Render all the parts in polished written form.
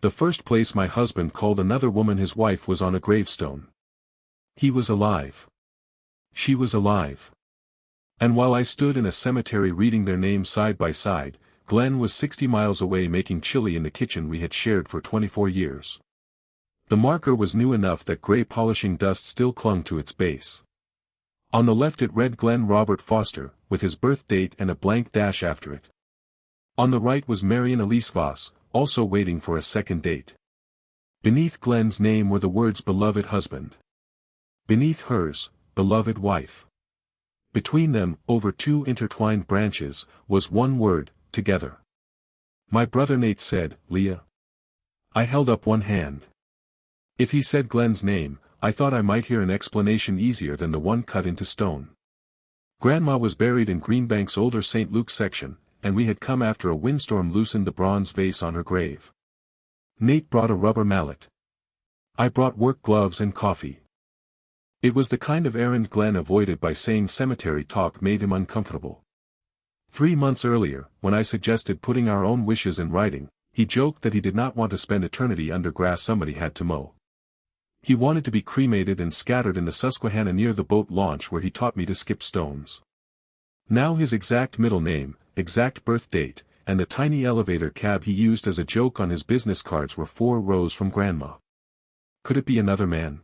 The first place my husband called another woman his wife was on a gravestone. He was alive. She was alive. And while I stood in a cemetery reading their names side by side, Glenn was 60 miles away making chili in the kitchen we had shared for 24 years. The marker was new enough that gray polishing dust still clung to its base. On the left it read Glenn Robert Foster, with his birth date and a blank dash after it. On the right was Marion Elise Voss, also waiting for a second date. Beneath Glenn's name were the words beloved husband. Beneath hers, beloved wife. Between them, over two intertwined branches, was one word, together. My brother Nate said, Leah. I held up one hand. If he said Glenn's name, I thought I might hear an explanation easier than the one cut into stone. Grandma was buried in Greenbank's older St. Luke's section, and we had come after a windstorm loosened the bronze vase on her grave. Nate brought a rubber mallet. I brought work gloves and coffee. It was the kind of errand Glenn avoided by saying cemetery talk made him uncomfortable. 3 months earlier, when I suggested putting our own wishes in writing, he joked that he did not want to spend eternity under grass somebody had to mow. He wanted to be cremated and scattered in the Susquehanna near the boat launch where he taught me to skip stones. Now his exact middle name, exact birth date, and the tiny elevator cab he used as a joke on his business cards were 4 rows from Grandma. Could it be another man?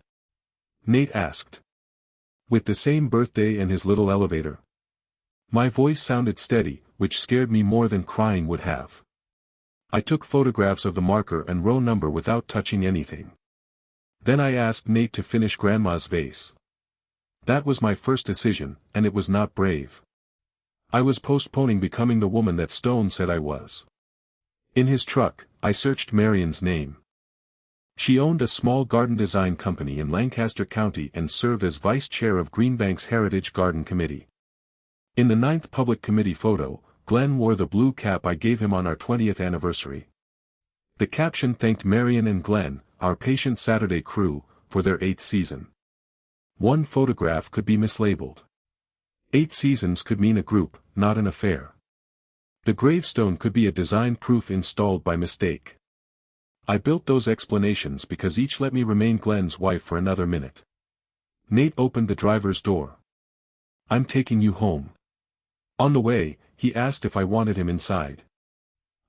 Nate asked. With the same birthday and his little elevator? My voice sounded steady, which scared me more than crying would have. I took photographs of the marker and row number without touching anything. Then I asked Nate to finish Grandma's vase. That was my first decision, and it was not brave. I was postponing becoming the woman that Stone said I was. In his truck, I searched Marion's name. She owned a small garden design company in Lancaster County and served as vice chair of Greenbank's Heritage Garden Committee. In the 9th public committee photo, Glenn wore the blue cap I gave him on our 20th anniversary. The caption thanked Marion and Glenn, our Patient Saturday crew, for their 8th season. One photograph could be mislabeled. 8 seasons could mean a group, not an affair. The gravestone could be a design proof installed by mistake. I built those explanations because each let me remain Glenn's wife for another minute. Nate opened the driver's door. I'm taking you home. On the way, he asked if I wanted him inside.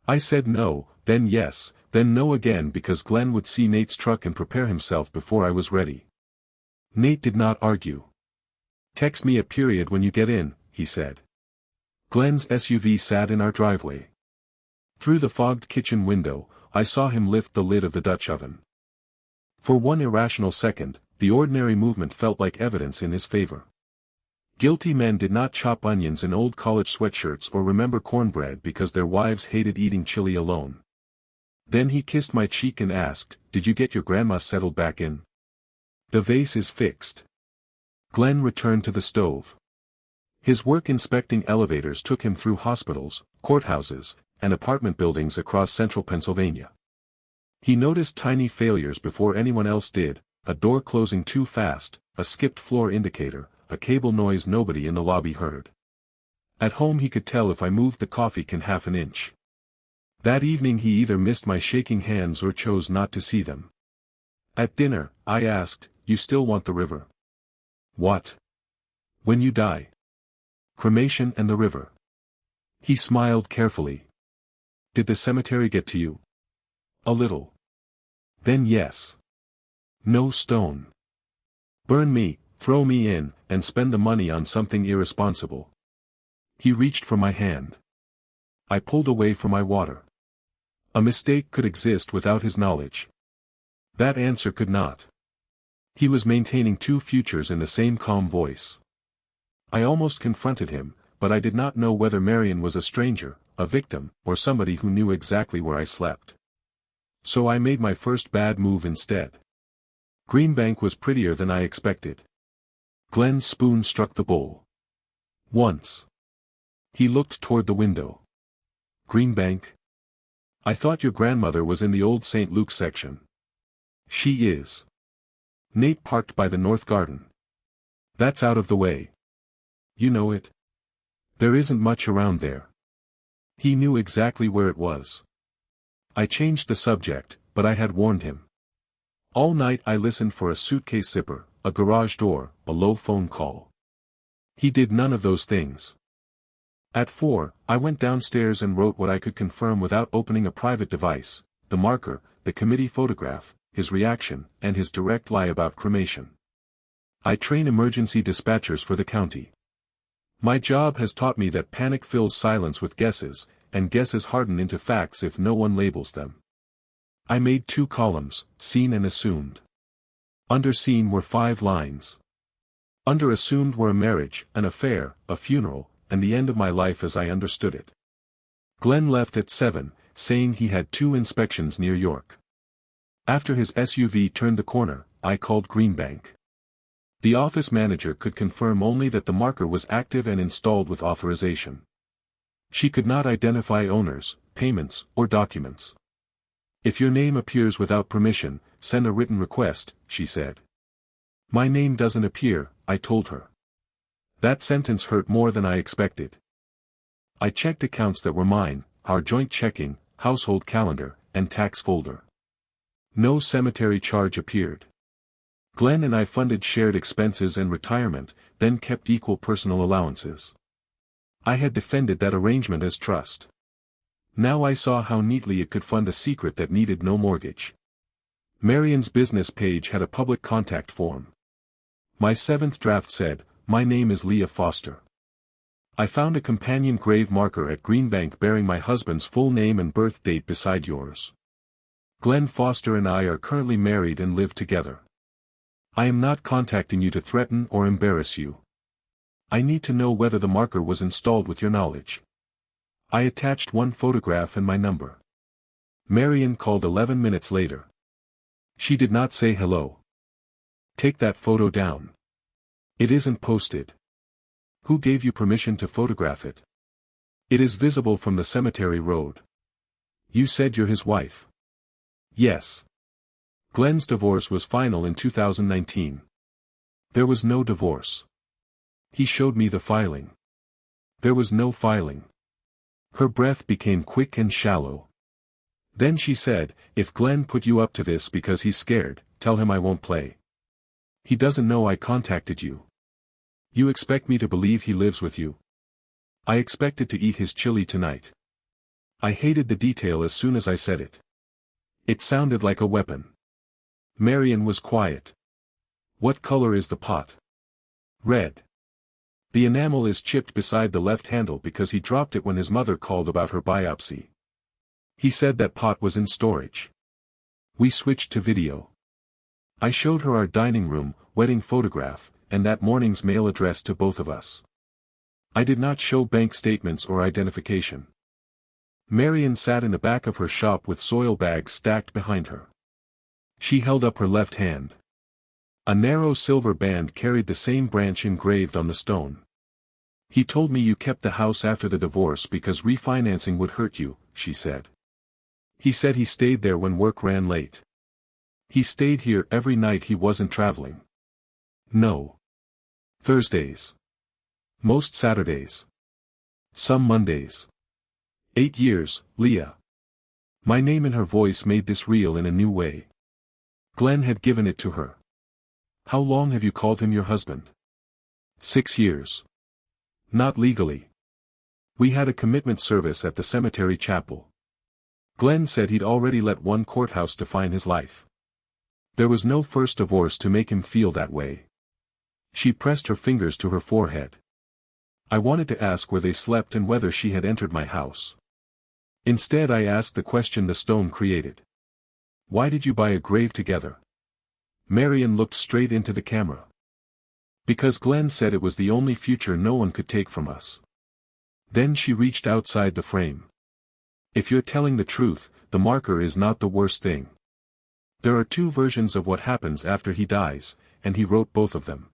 I said no, then yes, then no again because Glenn would see Nate's truck and prepare himself before I was ready. Nate did not argue. Text me a period when you get in, he said. Glenn's SUV sat in our driveway. Through the fogged kitchen window, I saw him lift the lid of the Dutch oven. For one irrational second, the ordinary movement felt like evidence in his favor. Guilty men did not chop onions in old college sweatshirts or remember cornbread because their wives hated eating chili alone. Then he kissed my cheek and asked, "Did you get your grandma settled back in?" "The vase is fixed." Glenn returned to the stove. His work inspecting elevators took him through hospitals, courthouses, and apartment buildings across central Pennsylvania. He noticed tiny failures before anyone else did, a door closing too fast, a skipped floor indicator, a cable noise nobody in the lobby heard. At home he could tell if I moved the coffee can half an inch. That evening he either missed my shaking hands or chose not to see them. At dinner, I asked, "You still want the river?" "What?" "When you die." "Cremation and the river." He smiled carefully. "Did the cemetery get to you?" "A little." "Then yes." "No stone." "Burn me, throw me in, and spend the money on something irresponsible." He reached for my hand. I pulled away for my water. A mistake could exist without his knowledge. That answer could not. He was maintaining 2 futures in the same calm voice. I almost confronted him, but I did not know whether Marion was a stranger, a victim, or somebody who knew exactly where I slept. So I made my first bad move instead. Greenbank was prettier than I expected. Glenn's spoon struck the bowl. Once. He looked toward the window. "Greenbank? I thought your grandmother was in the old St. Luke's section." "She is." Nate parked by the north garden. "That's out of the way." "You know it?" "There isn't much around there." He knew exactly where it was. I changed the subject, but I had warned him. All night I listened for a suitcase zipper, a garage door, a low phone call. He did none of those things. At 4, I went downstairs and wrote what I could confirm without opening a private device: the marker, the committee photograph, his reaction, and his direct lie about cremation. I train emergency dispatchers for the county. My job has taught me that panic fills silence with guesses, and guesses harden into facts if no one labels them. I made 2 columns, seen and assumed. Under seen were 5 lines. Under assumed were a marriage, an affair, a funeral, and the end of my life as I understood it. Glenn left at 7, saying he had 2 inspections near York. After his SUV turned the corner, I called Greenbank. The office manager could confirm only that the marker was active and installed with authorization. She could not identify owners, payments, or documents. If your name appears without permission, send a written request, she said. My name doesn't appear, I told her. That sentence hurt more than I expected. I checked accounts that were mine, our joint checking, household calendar, and tax folder. No cemetery charge appeared. Glenn and I funded shared expenses and retirement, then kept equal personal allowances. I had defended that arrangement as trust. Now I saw how neatly it could fund a secret that needed no mortgage. Marion's business page had a public contact form. My 7th draft said, "My name is Leah Foster." I found a companion grave marker at Greenbank bearing my husband's full name and birth date beside yours. Glenn Foster and I are currently married and live together. I am not contacting you to threaten or embarrass you. I need to know whether the marker was installed with your knowledge. I attached 1 photograph and my number. Marion called 11 minutes later. She did not say hello. Take that photo down. It isn't posted. Who gave you permission to photograph it? It is visible from the cemetery road. You said you're his wife. Yes. Glenn's divorce was final in 2019. There was no divorce. He showed me the filing. There was no filing. Her breath became quick and shallow. Then she said, "If Glenn put you up to this because he's scared, tell him I won't play. He doesn't know I contacted you. You expect me to believe he lives with you?" I expected to eat his chili tonight. I hated the detail as soon as I said it. It sounded like a weapon. Marion was quiet. "What color is the pot?" "Red. The enamel is chipped beside the left handle because he dropped it when his mother called about her biopsy. He said that pot was in storage." We switched to video. I showed her our dining room, wedding photograph, and that morning's mail addressed to both of us. I did not show bank statements or identification. Marion sat in the back of her shop with soil bags stacked behind her. She held up her left hand. A narrow silver band carried the same branch engraved on the stone. "He told me you kept the house after the divorce because refinancing would hurt you," she said. "He said he stayed there when work ran late. He stayed here every night he wasn't traveling." "No. Thursdays. Most Saturdays. Some Mondays. 8 years, Leah." My name and her voice made this real in a new way. Glenn had given it to her. "How long have you called him your husband?" 6 years. Not legally. We had a commitment service at the cemetery chapel. Glenn said he'd already let 1 courthouse define his life. There was no first divorce to make him feel that way. She pressed her fingers to her forehead. I wanted to ask where they slept and whether she had entered my house. Instead I asked the question the stone created. "Why did you buy a grave together?" Marion looked straight into the camera. "Because Glenn said it was the only future no one could take from us." Then she reached outside the frame. "If you're telling the truth, the marker is not the worst thing. There are 2 versions of what happens after he dies, and he wrote both of them."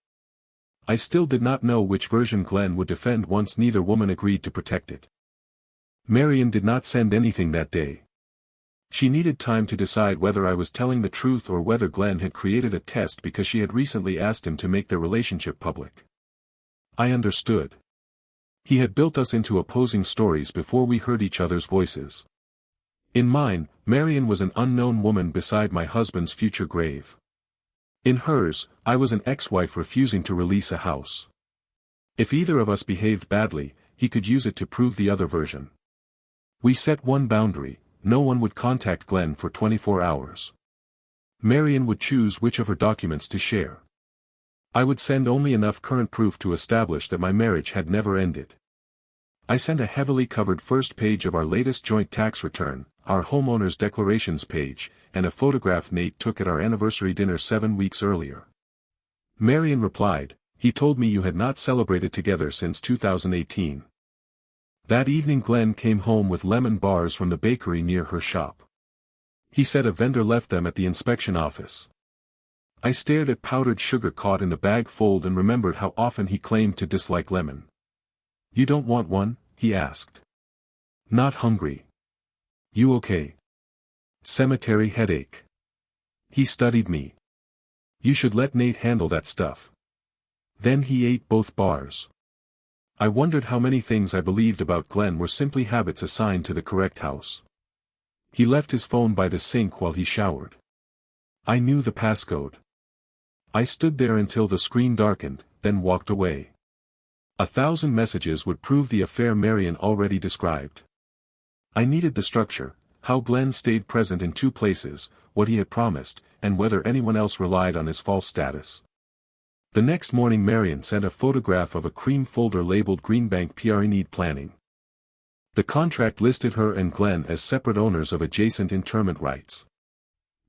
I still did not know which version Glenn would defend once neither woman agreed to protect it. Marion did not send anything that day. She needed time to decide whether I was telling the truth or whether Glenn had created a test because she had recently asked him to make their relationship public. I understood. He had built us into opposing stories before we heard each other's voices. In mine, Marion was an unknown woman beside my husband's future grave. In hers, I was an ex-wife refusing to release a house. If either of us behaved badly, he could use it to prove the other version. We set one boundary: no one would contact Glenn for 24 hours. Marion would choose which of her documents to share. I would send only enough current proof to establish that my marriage had never ended. I sent a heavily covered first page of our latest joint tax return, our homeowner's declarations page, and a photograph Nate took at our anniversary dinner 7 weeks earlier. Marion replied, "He told me you had not celebrated together since 2018. That evening Glenn came home with lemon bars from the bakery near her shop. He said a vendor left them at the inspection office. I stared at powdered sugar caught in the bag fold and remembered how often he claimed to dislike lemon. "You don't want one?" he asked. "Not hungry." "You okay?" "Cemetery headache." He studied me. "You should let Nate handle that stuff." Then he ate both bars. I wondered how many things I believed about Glenn were simply habits assigned to the correct house. He left his phone by the sink while he showered. I knew the passcode. I stood there until the screen darkened, then walked away. 1,000 messages would prove the affair Marion already described. I needed the structure: how Glenn stayed present in 2 places, what he had promised, and whether anyone else relied on his false status. The next morning Marion sent a photograph of a cream folder labeled Greenbank PRE Need Planning. The contract listed her and Glenn as separate owners of adjacent interment rights.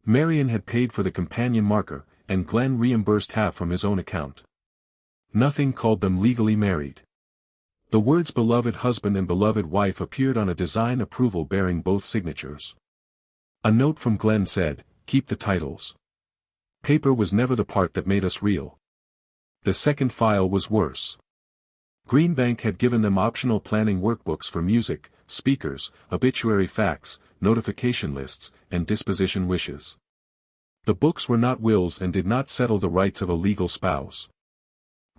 Marion had paid for the companion marker, and Glenn reimbursed half from his own account. Nothing called them legally married. The words beloved husband and beloved wife appeared on a design approval bearing both signatures. A note from Glenn said, "Keep the titles." Paper was never the part that made us real. The second file was worse. Greenbank had given them optional planning workbooks for music, speakers, obituary facts, notification lists, and disposition wishes. The books were not wills and did not settle the rights of a legal spouse.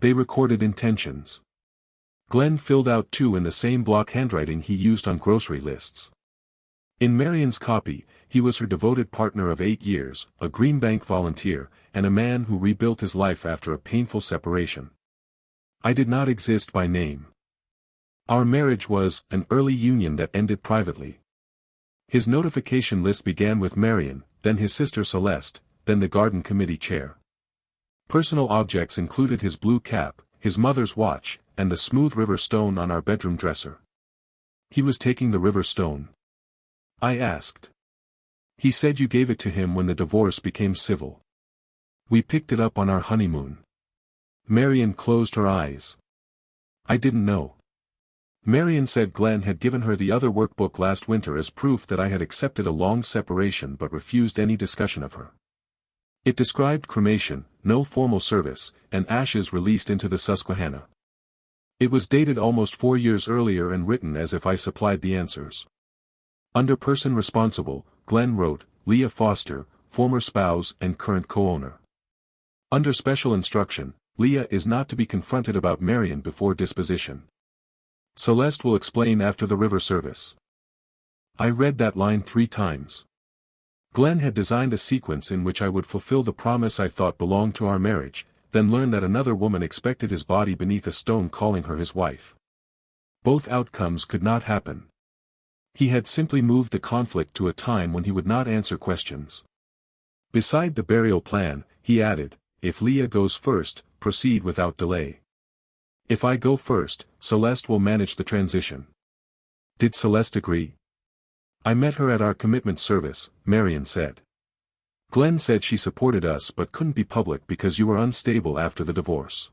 They recorded intentions. Glenn filled out 2 in the same block handwriting he used on grocery lists. In Marion's copy, he was her devoted partner of 8 years, a Greenbank volunteer, and a man who rebuilt his life after a painful separation. I did not exist by name. Our marriage was an early union that ended privately. His notification list began with Marion, then his sister Celeste, then the garden committee chair. Personal objects included his blue cap, his mother's watch, and the smooth river stone on our bedroom dresser. He was taking the river stone. I asked. He said you gave it to him when the divorce became civil. We picked it up on our honeymoon. Marion closed her eyes. I didn't know. Marion said Glenn had given her the other workbook last winter as proof that I had accepted a long separation but refused any discussion of her. It described cremation, no formal service, and ashes released into the Susquehanna. It was dated almost 4 years earlier and written as if I supplied the answers. Under person responsible, Glenn wrote, Leah Foster, former spouse and current co-owner. Under special instruction, Leah is not to be confronted about Marion before disposition. Celeste will explain after the river service. I read that line 3 times. Glenn had designed a sequence in which I would fulfill the promise I thought belonged to our marriage, then learn that another woman expected his body beneath a stone calling her his wife. Both outcomes could not happen. He had simply moved the conflict to a time when he would not answer questions. Beside the burial plan, he added, if Leah goes first, proceed without delay. If I go first, Celeste will manage the transition. Did Celeste agree? I met her at our commitment service, Marion said. Glenn said she supported us but couldn't be public because you were unstable after the divorce.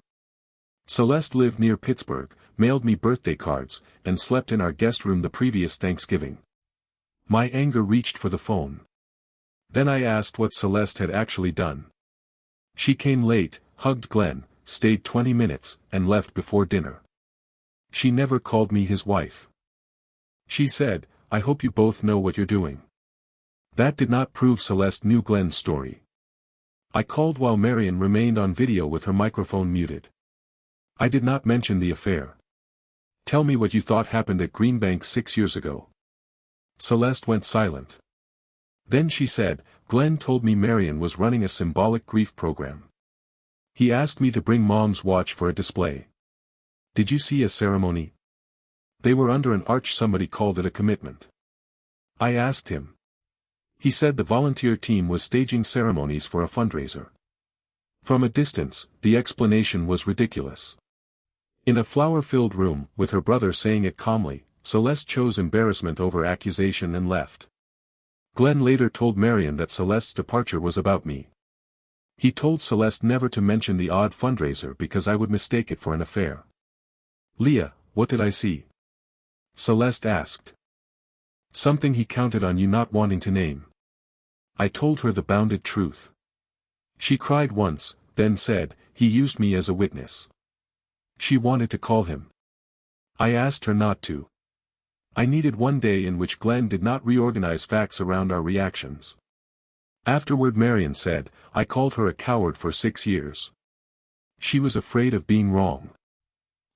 Celeste lived near Pittsburgh, mailed me birthday cards, and slept in our guest room the previous Thanksgiving. My anger reached for the phone. Then I asked what Celeste had actually done. She came late, hugged Glenn, stayed 20 minutes, and left before dinner. She never called me his wife. She said, I hope you both know what you're doing. That did not prove Celeste knew Glenn's story. I called while Marion remained on video with her microphone muted. I did not mention the affair. Tell me what you thought happened at Greenbank 6 years ago. Celeste went silent. Then she said, Glenn told me Marion was running a symbolic grief program. He asked me to bring Mom's watch for a display. Did you see a ceremony? They were under an arch. Somebody called it a commitment. I asked him. He said the volunteer team was staging ceremonies for a fundraiser. From a distance, the explanation was ridiculous. In a flower-filled room, with her brother saying it calmly, Celeste chose embarrassment over accusation and left. Glenn later told Marion that Celeste's departure was about me. He told Celeste never to mention the odd fundraiser because I would mistake it for an affair. Leah, what did I see? Celeste asked. Something he counted on you not wanting to name. I told her the bounded truth. She cried once, then said, he used me as a witness. She wanted to call him. I asked her not to. I needed one day in which Glenn did not reorganize facts around our reactions. Afterward Marion said, I called her a coward for 6 years. She was afraid of being wrong.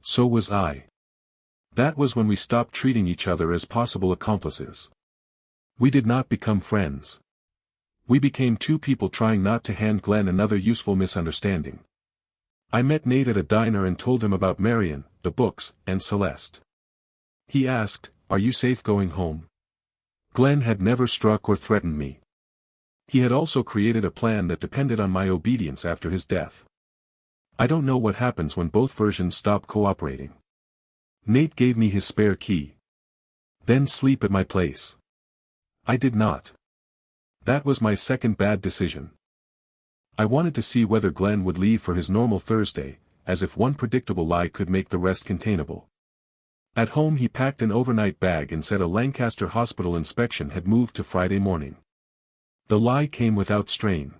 So was I. That was when we stopped treating each other as possible accomplices. We did not become friends. We became two people trying not to hand Glenn another useful misunderstanding. I met Nate at a diner and told him about Marion, the books, and Celeste. He asked, are you safe going home? Glenn had never struck or threatened me. He had also created a plan that depended on my obedience after his death. I don't know what happens when both versions stop cooperating. Nate gave me his spare key. Then sleep at my place. I did not. That was my second bad decision. I wanted to see whether Glenn would leave for his normal Thursday, as if one predictable lie could make the rest containable. At home he packed an overnight bag and said a Lancaster hospital inspection had moved to Friday morning. The lie came without strain.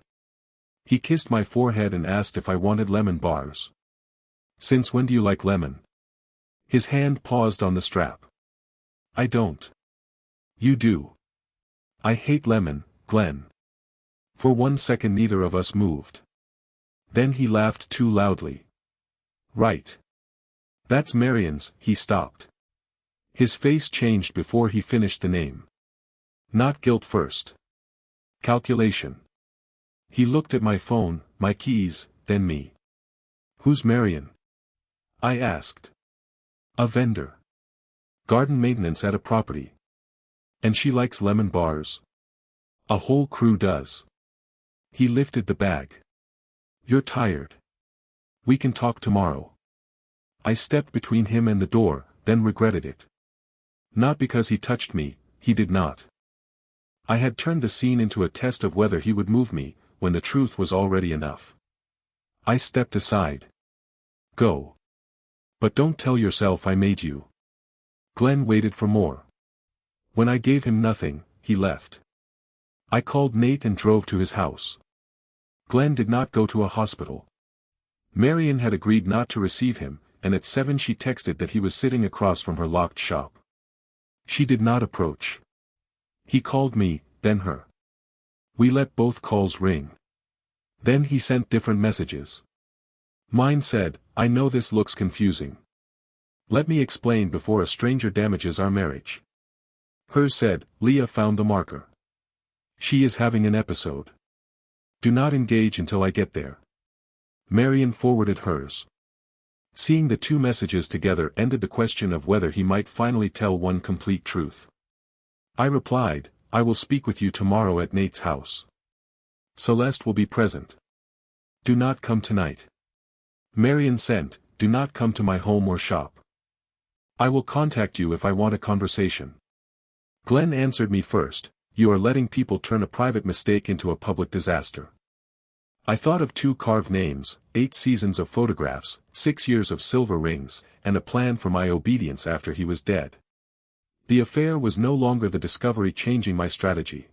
He kissed my forehead and asked if I wanted lemon bars. Since when do you like lemon? His hand paused on the strap. I don't. You do. I hate lemon, Glenn. For 1 second neither of us moved. Then he laughed too loudly. Right. That's Marion's. He stopped. His face changed before he finished the name. Not guilt first. Calculation. He looked at my phone, my keys, then me. Who's Marion? I asked. A vendor. Garden maintenance at a property. And she likes lemon bars. A whole crew does. He lifted the bag. You're tired. We can talk tomorrow. I stepped between him and the door, then regretted it. Not because he touched me, he did not. I had turned the scene into a test of whether he would move me, when the truth was already enough. I stepped aside. Go. But don't tell yourself I made you. Glenn waited for more. When I gave him nothing, he left. I called Nate and drove to his house. Glenn did not go to a hospital. Marion had agreed not to receive him, and at 7 she texted that he was sitting across from her locked shop. She did not approach. He called me, then her. We let both calls ring. Then he sent different messages. Mine said, I know this looks confusing. Let me explain before a stranger damages our marriage. Hers said, Leah found the marker. She is having an episode. Do not engage until I get there. Marion forwarded hers. Seeing the two messages together ended the question of whether he might finally tell one complete truth. I replied, I will speak with you tomorrow at Nate's house. Celeste will be present. Do not come tonight. Marion sent, do not come to my home or shop. I will contact you if I want a conversation. Glenn answered me first, you are letting people turn a private mistake into a public disaster. I thought of 2 carved names, 8 seasons of photographs, 6 years of silver rings, and a plan for my obedience after he was dead. The affair was no longer the discovery changing my strategy.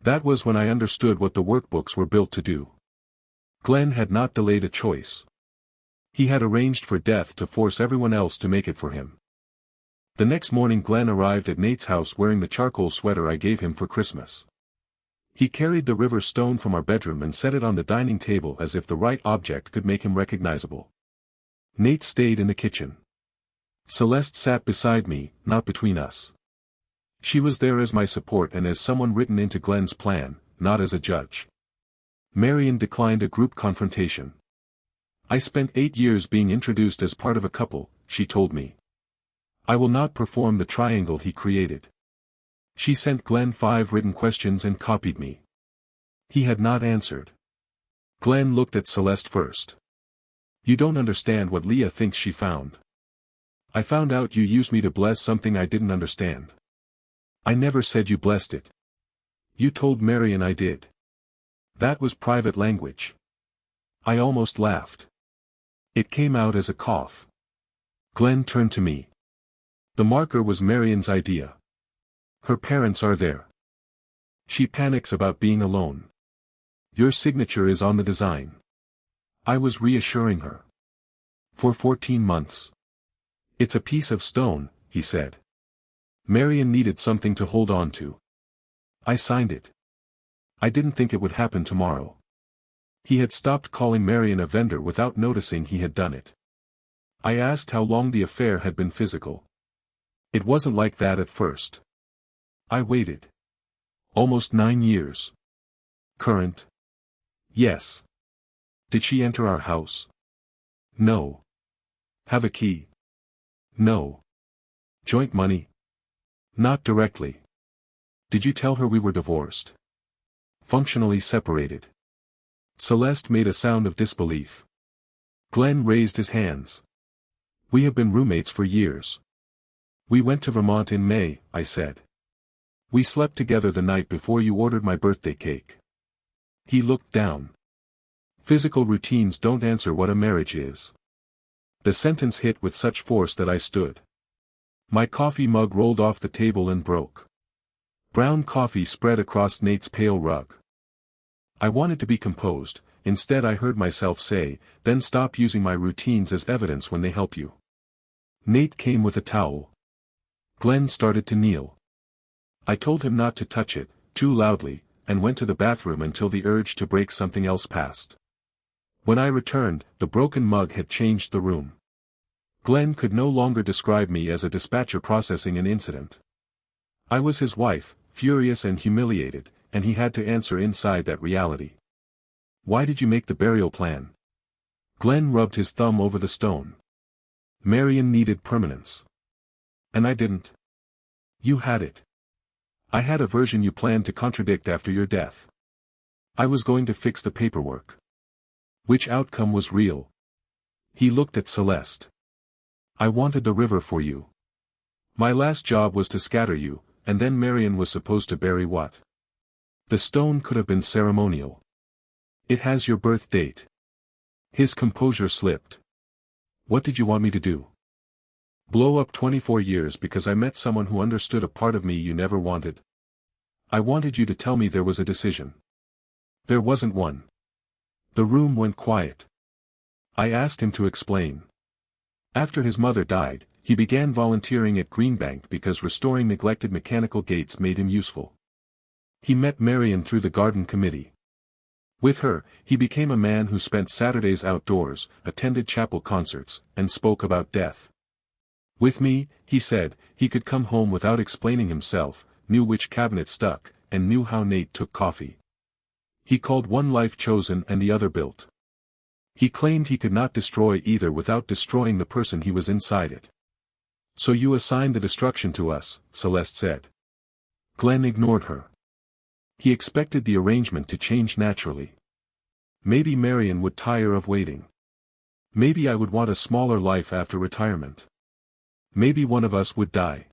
That was when I understood what the workbooks were built to do. Glenn had not delayed a choice. He had arranged for death to force everyone else to make it for him. The next morning Glenn arrived at Nate's house wearing the charcoal sweater I gave him for Christmas. He carried the river stone from our bedroom and set it on the dining table as if the right object could make him recognizable. Nate stayed in the kitchen. Celeste sat beside me, not between us. She was there as my support and as someone written into Glenn's plan, not as a judge. Marion declined a group confrontation. I spent 8 years being introduced as part of a couple, she told me. I will not perform the triangle he created. She sent Glenn 5 written questions and copied me. He had not answered. Glenn looked at Celeste first. You don't understand what Leah thinks she found. I found out you used me to bless something I didn't understand. I never said you blessed it. You told Marion I did. That was private language. I almost laughed. It came out as a cough. Glenn turned to me. The marker was Marion's idea. Her parents are there. She panics about being alone. Your signature is on the design. I was reassuring her. For 14 months. It's a piece of stone, he said. Marion needed something to hold on to. I signed it. I didn't think it would happen tomorrow. He had stopped calling Marion a vendor without noticing he had done it. I asked how long the affair had been physical. It wasn't like that at first. I waited. Almost 9 years. Current? Yes. Did she enter our house? No. Have a key? No. Joint money? Not directly. Did you tell her we were divorced? Functionally separated. Celeste made a sound of disbelief. Glenn raised his hands. We have been roommates for years. We went to Vermont in May, I said. We slept together the night before you ordered my birthday cake. He looked down. Physical routines don't answer what a marriage is. The sentence hit with such force that I stood. My coffee mug rolled off the table and broke. Brown coffee spread across Nate's pale rug. I wanted to be composed, instead I heard myself say, then stop using my routines as evidence when they help you. Nate came with a towel. Glenn started to kneel. I told him not to touch it, too loudly, and went to the bathroom until the urge to break something else passed. When I returned, the broken mug had changed the room. Glenn could no longer describe me as a dispatcher processing an incident. I was his wife, furious and humiliated, and he had to answer inside that reality. Why did you make the burial plan? Glenn rubbed his thumb over the stone. Marion needed permanence. And I didn't. You had it. I had a version you planned to contradict after your death. I was going to fix the paperwork. Which outcome was real? He looked at Celeste. I wanted the river for you. My last job was to scatter you, and then Marion was supposed to bury what? The stone could have been ceremonial. It has your birth date. His composure slipped. What did you want me to do? Blow up 24 years because I met someone who understood a part of me you never wanted? I wanted you to tell me there was a decision. There wasn't one. The room went quiet. I asked him to explain. After his mother died, he began volunteering at Greenbank because restoring neglected mechanical gates made him useful. He met Marion through the garden committee. With her, he became a man who spent Saturdays outdoors, attended chapel concerts, and spoke about death. With me, he said, he could come home without explaining himself, knew which cabinet stuck, and knew how Nate took coffee. He called one life chosen and the other built. He claimed he could not destroy either without destroying the person he was inside it. So you assigned the destruction to us, Celeste said. Glenn ignored her. He expected the arrangement to change naturally. Maybe Marion would tire of waiting. Maybe I would want a smaller life after retirement. Maybe one of us would die.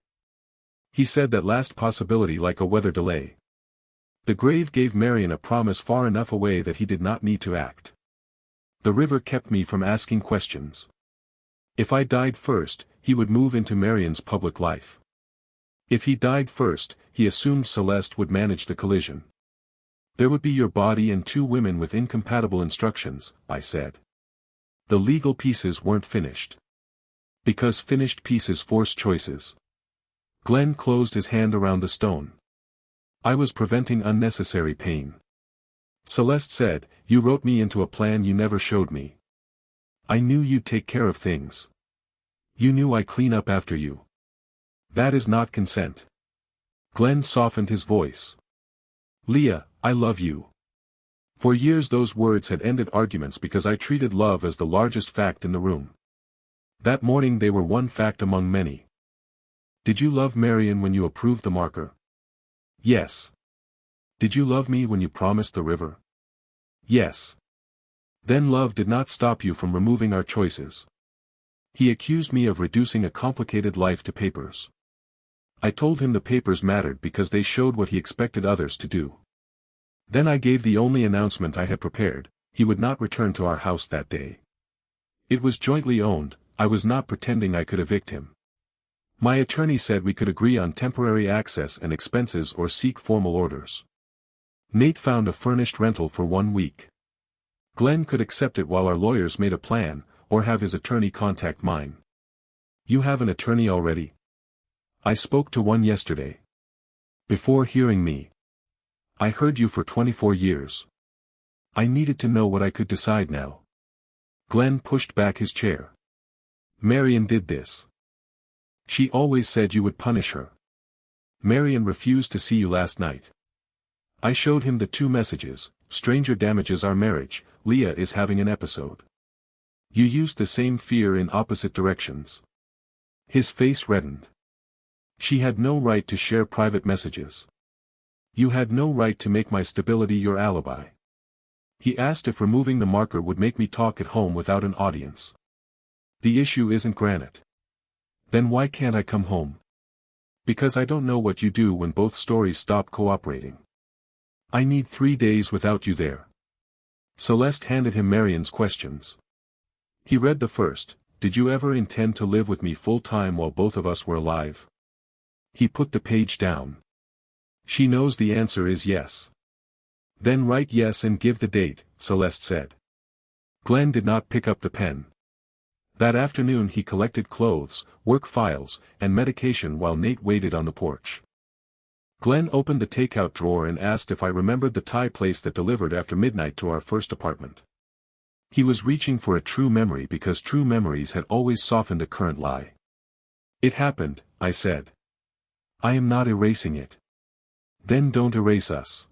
He said that last possibility like a weather delay. The grave gave Marion a promise far enough away that he did not need to act. The river kept me from asking questions. If I died first, he would move into Marion's public life. If he died first, he assumed Celeste would manage the collision. There would be your body and 2 women with incompatible instructions, I said. The legal pieces weren't finished. Because finished pieces force choices. Glenn closed his hand around the stone. I was preventing unnecessary pain. Celeste said, you wrote me into a plan you never showed me. I knew you'd take care of things. You knew I clean up after you. That is not consent. Glenn softened his voice. Leah, I love you. For years those words had ended arguments because I treated love as the largest fact in the room. That morning they were one fact among many. Did you love Marion when you approved the marker? Yes. Did you love me when you promised the river? Yes. Then love did not stop you from removing our choices. He accused me of reducing a complicated life to papers. I told him the papers mattered because they showed what he expected others to do. Then I gave the only announcement I had prepared: he would not return to our house that day. It was jointly owned. I was not pretending I could evict him. My attorney said we could agree on temporary access and expenses or seek formal orders. Nate found a furnished rental for 1 week. Glenn could accept it while our lawyers made a plan, or have his attorney contact mine. You have an attorney already? I spoke to one yesterday. Before hearing me. I heard you for 24 years. I needed to know what I could decide now. Glenn pushed back his chair. Marion did this. She always said you would punish her. Marion refused to see you last night. I showed him the 2 messages: stranger damages our marriage, Leah is having an episode. You used the same fear in opposite directions. His face reddened. She had no right to share private messages. You had no right to make my stability your alibi. He asked if removing the marker would make me talk at home without an audience. The issue isn't granite. Then why can't I come home? Because I don't know what you do when both stories stop cooperating. I need 3 days without you there. Celeste handed him Marion's questions. He read the first: did you ever intend to live with me full-time while both of us were alive? He put the page down. She knows the answer is yes. Then write yes and give the date, Celeste said. Glenn did not pick up the pen. That afternoon he collected clothes, work files, and medication while Nate waited on the porch. Glenn opened the takeout drawer and asked if I remembered the Thai place that delivered after midnight to our first apartment. He was reaching for a true memory because true memories had always softened a current lie. It happened, I said. I am not erasing it. Then don't erase us.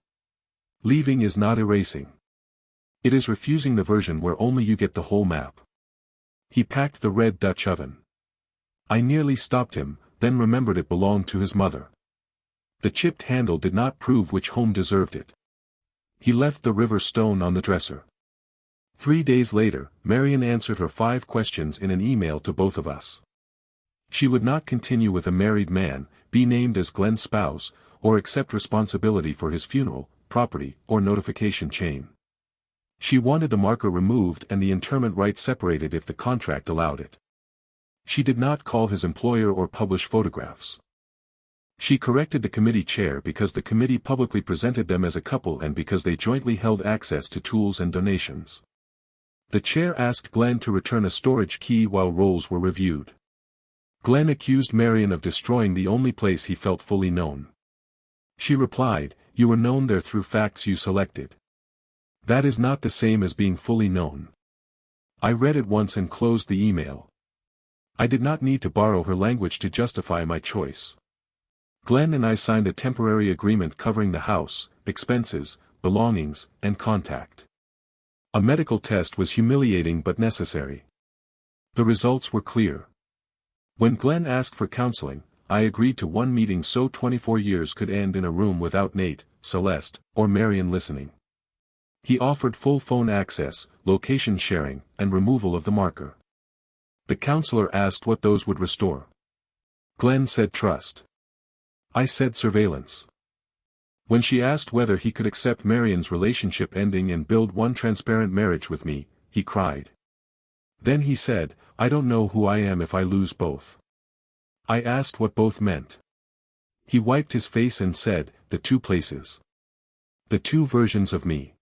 Leaving is not erasing. It is refusing the version where only you get the whole map. He packed the red Dutch oven. I nearly stopped him, then remembered it belonged to his mother. The chipped handle did not prove which home deserved it. He left the river stone on the dresser. 3 days later, Marion answered her 5 questions in an email to both of us. She would not continue with a married man, be named as Glenn's spouse, or accept responsibility for his funeral, property, or notification chain. She wanted the marker removed and the interment right separated if the contract allowed it. She did not call his employer or publish photographs. She corrected the committee chair because the committee publicly presented them as a couple and because they jointly held access to tools and donations. The chair asked Glenn to return a storage key while roles were reviewed. Glenn accused Marion of destroying the only place he felt fully known. She replied, "You were known there through facts you selected. That is not the same as being fully known." I read it once and closed the email. I did not need to borrow her language to justify my choice. Glenn and I signed a temporary agreement covering the house, expenses, belongings, and contact. A medical test was humiliating but necessary. The results were clear. When Glenn asked for counseling, I agreed to 1 meeting so 24 years could end in a room without Nate, Celeste, or Marion listening. He offered full phone access, location sharing, and removal of the marker. The counselor asked what those would restore. Glenn said trust. I said surveillance. When she asked whether he could accept Marion's relationship ending and build one transparent marriage with me, he cried. Then he said, "I don't know who I am if I lose both." I asked what both meant. He wiped his face and said, "The 2 places. The 2 versions of me."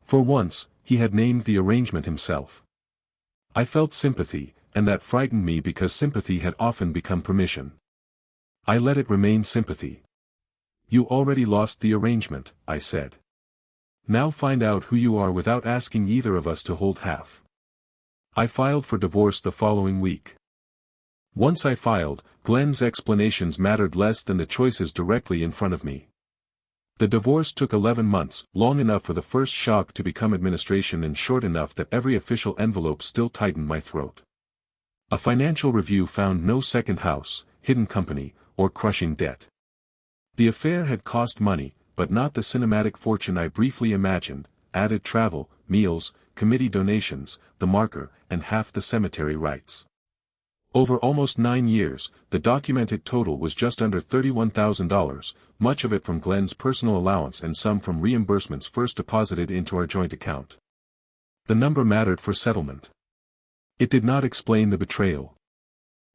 For once, he had named the arrangement himself. I felt sympathy, and that frightened me because sympathy had often become permission. I let it remain sympathy. "You already lost the arrangement," I said. "Now find out who you are without asking either of us to hold half." I filed for divorce the following week. Once I filed, Glenn's explanations mattered less than the choices directly in front of me. The divorce took 11 months, long enough for the first shock to become administration and short enough that every official envelope still tightened my throat. A financial review found no second house, hidden company, or crushing debt. The affair had cost money, but not the cinematic fortune I briefly imagined: added travel, meals, committee donations, the marker, and half the cemetery rights. Over almost 9 years, the documented total was just under $31,000, much of it from Glenn's personal allowance and some from reimbursements first deposited into our joint account. The number mattered for settlement. It did not explain the betrayal.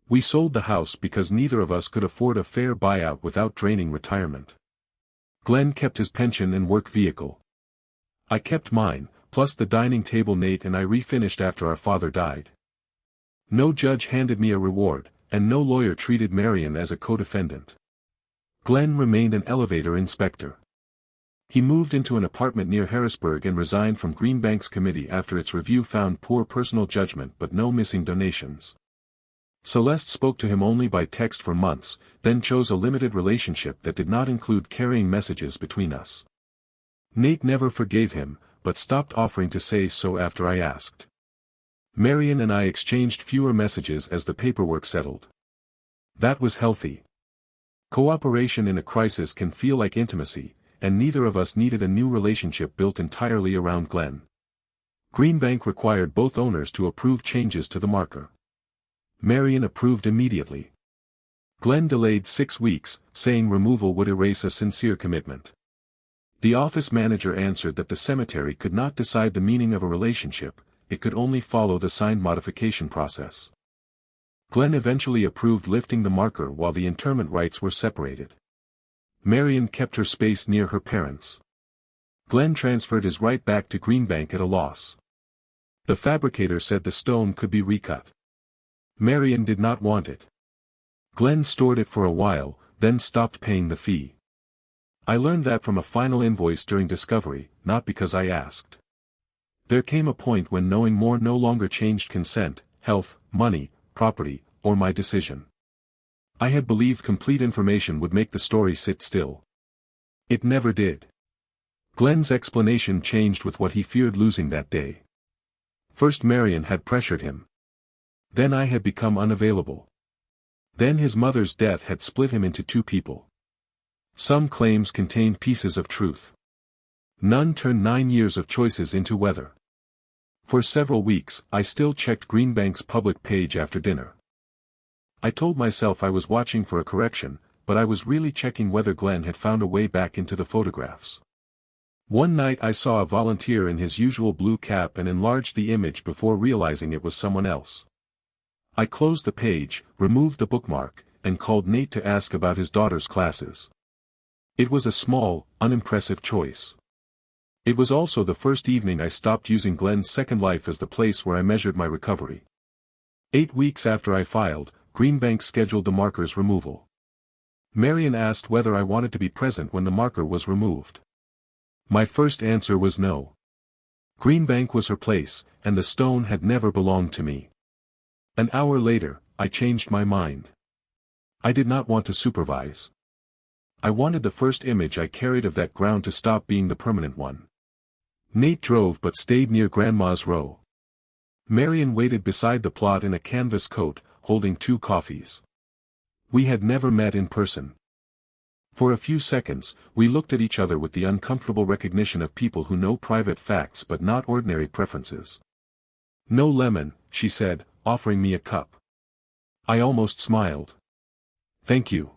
We sold the house because neither of us could afford a fair buyout without draining retirement. Glenn kept his pension and work vehicle. I kept mine, plus the dining table Nate and I refinished after our father died. No judge handed me a reward, and no lawyer treated Marion as a co-defendant. Glenn remained an elevator inspector. He moved into an apartment near Harrisburg and resigned from Greenbank's committee after its review found poor personal judgment but no missing donations. Celeste spoke to him only by text for months, then chose a limited relationship that did not include carrying messages between us. Nate never forgave him, but stopped offering to say so after I asked. Marion and I exchanged fewer messages as the paperwork settled. That was healthy. Cooperation in a crisis can feel like intimacy, and neither of us needed a new relationship built entirely around Glenn. Greenbank required both owners to approve changes to the marker. Marion approved immediately. Glenn delayed 6 weeks, saying removal would erase a sincere commitment. The office manager answered that the cemetery could not decide the meaning of a relationship, it could only follow the signed modification process. Glenn eventually approved lifting the marker while the interment rites were separated. Marion kept her space near her parents. Glenn transferred his right back to Greenbank at a loss. The fabricator said the stone could be recut. Marion did not want it. Glenn stored it for a while, then stopped paying the fee. I learned that from a final invoice during discovery, not because I asked. There came a point when knowing more no longer changed consent, health, money, property, or my decision. I had believed complete information would make the story sit still. It never did. Glenn's explanation changed with what he feared losing that day. First Marion had pressured him. Then I had become unavailable. Then his mother's death had split him into 2 people. Some claims contained pieces of truth. None turned 9 years of choices into weather. For several weeks, I still checked Greenbank's public page after dinner. I told myself I was watching for a correction, but I was really checking whether Glenn had found a way back into the photographs. One night I saw a volunteer in his usual blue cap and enlarged the image before realizing it was someone else. I closed the page, removed the bookmark, and called Nate to ask about his daughter's classes. It was a small, unimpressive choice. It was also the first evening I stopped using Glenn's second life as the place where I measured my recovery. 8 weeks after I filed, Greenbank scheduled the marker's removal. Marion asked whether I wanted to be present when the marker was removed. My first answer was no. Greenbank was her place, and the stone had never belonged to me. An hour later, I changed my mind. I did not want to supervise. I wanted the first image I carried of that ground to stop being the permanent one. Nate drove but stayed near Grandma's row. Marion waited beside the plot in a canvas coat, holding 2 coffees. We had never met in person. For a few seconds, we looked at each other with the uncomfortable recognition of people who know private facts but not ordinary preferences. "No lemon," she said, offering me a cup. I almost smiled. "Thank you."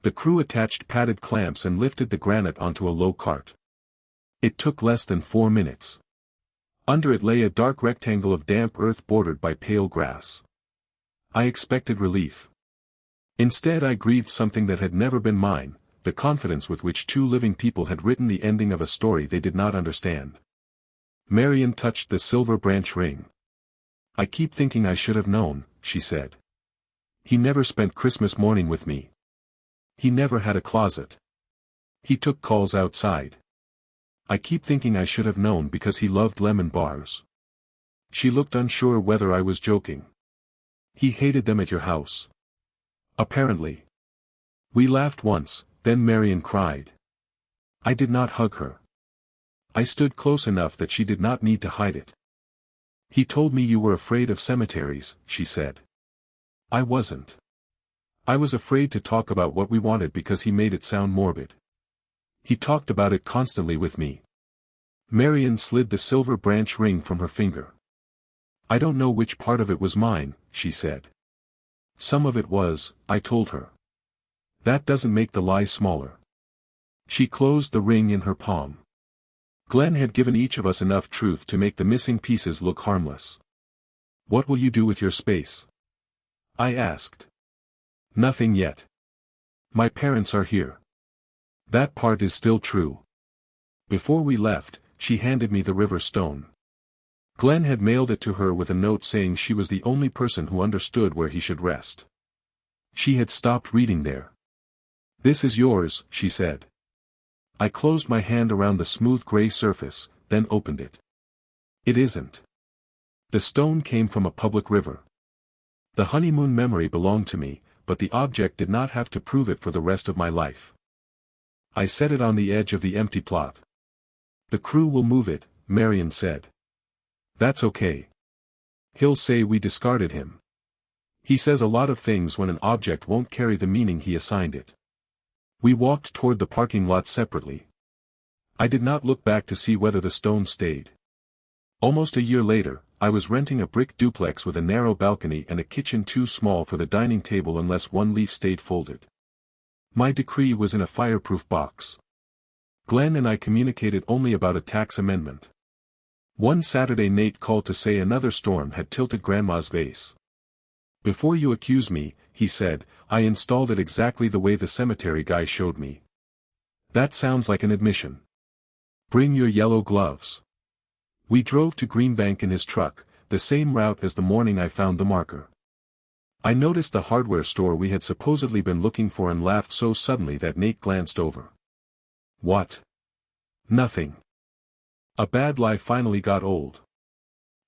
The crew attached padded clamps and lifted the granite onto a low cart. It took less than 4 minutes. Under it lay a dark rectangle of damp earth bordered by pale grass. I expected relief. Instead I grieved something that had never been mine, the confidence with which 2 living people had written the ending of a story they did not understand. Marion touched the silver branch ring. "I keep thinking I should have known," she said. "He never spent Christmas morning with me. He never had a closet. He took calls outside. I keep thinking I should have known because he loved lemon bars." She looked unsure whether I was joking. He hated them at your house. Apparently. We laughed once, then Marion cried. I did not hug her. I stood close enough that she did not need to hide it. He told me you were afraid of cemeteries, she said. I wasn't. I was afraid to talk about what we wanted because he made it sound morbid. He talked about it constantly with me. Marion slid the silver branch ring from her finger. I don't know which part of it was mine, she said. Some of it was, I told her. That doesn't make the lie smaller. She closed the ring in her palm. Glenn had given each of us enough truth to make the missing pieces look harmless. What will you do with your space? I asked. Nothing yet. My parents are here. That part is still true. Before we left, she handed me the river stone. Glenn had mailed it to her with a note saying she was the only person who understood where he should rest. She had stopped reading there. This is yours, she said. I closed my hand around the smooth gray surface, then opened it. It isn't. The stone came from a public river. The honeymoon memory belonged to me, but the object did not have to prove it for the rest of my life. I set it on the edge of the empty plot. The crew will move it, Marion said. That's okay. He'll say we discarded him. He says a lot of things when an object won't carry the meaning he assigned it. We walked toward the parking lot separately. I did not look back to see whether the stone stayed. Almost a year later, I was renting a brick duplex with a narrow balcony and a kitchen too small for the dining table unless one leaf stayed folded. My decree was in a fireproof box. Glenn and I communicated only about a tax amendment. One Saturday Nate called to say another storm had tilted Grandma's vase. Before you accuse me, he said, I installed it exactly the way the cemetery guy showed me. That sounds like an admission. Bring your yellow gloves. We drove to Greenbank in his truck, the same route as the morning I found the marker. I noticed the hardware store we had supposedly been looking for and laughed so suddenly that Nate glanced over. What? Nothing. A bad lie finally got old.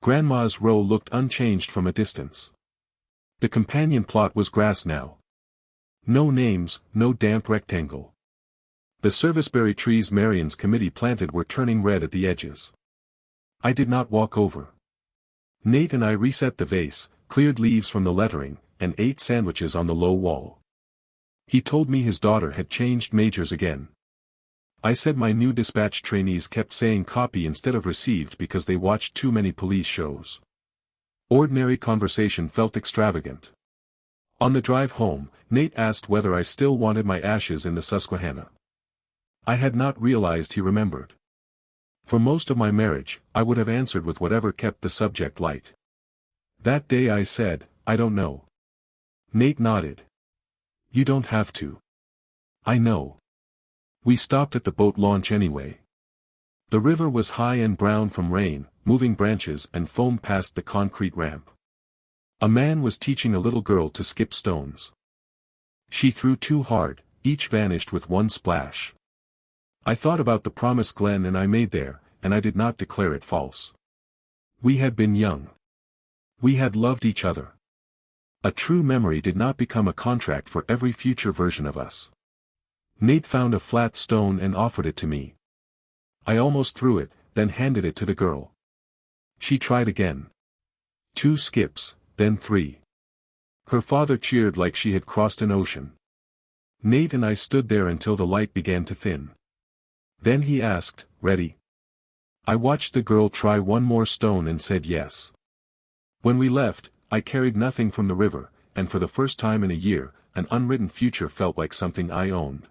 Grandma's row looked unchanged from a distance. The companion plot was grass now. No names, no damp rectangle. The serviceberry trees Marion's committee planted were turning red at the edges. I did not walk over. Nate and I reset the vase, cleared leaves from the lettering, and ate sandwiches on the low wall. He told me his daughter had changed majors again. I said my new dispatch trainees kept saying copy instead of received because they watched too many police shows. Ordinary conversation felt extravagant. On the drive home, Nate asked whether I still wanted my ashes in the Susquehanna. I had not realized he remembered. For most of my marriage, I would have answered with whatever kept the subject light. That day I said, I don't know. Nate nodded. You don't have to. I know. We stopped at the boat launch anyway. The river was high and brown from rain, moving branches and foam past the concrete ramp. A man was teaching a little girl to skip stones. She threw too hard, each vanished with one splash. I thought about the promise Glenn and I made there, and I did not declare it false. We had been young. We had loved each other. A true memory did not become a contract for every future version of us. Nate found a flat stone and offered it to me. I almost threw it, then handed it to the girl. She tried again. 2 skips, then 3. Her father cheered like she had crossed an ocean. Nate and I stood there until the light began to thin. Then he asked, ready? I watched the girl try one more stone and said yes. When we left, I carried nothing from the river, and for the first time in a year, an unwritten future felt like something I owned.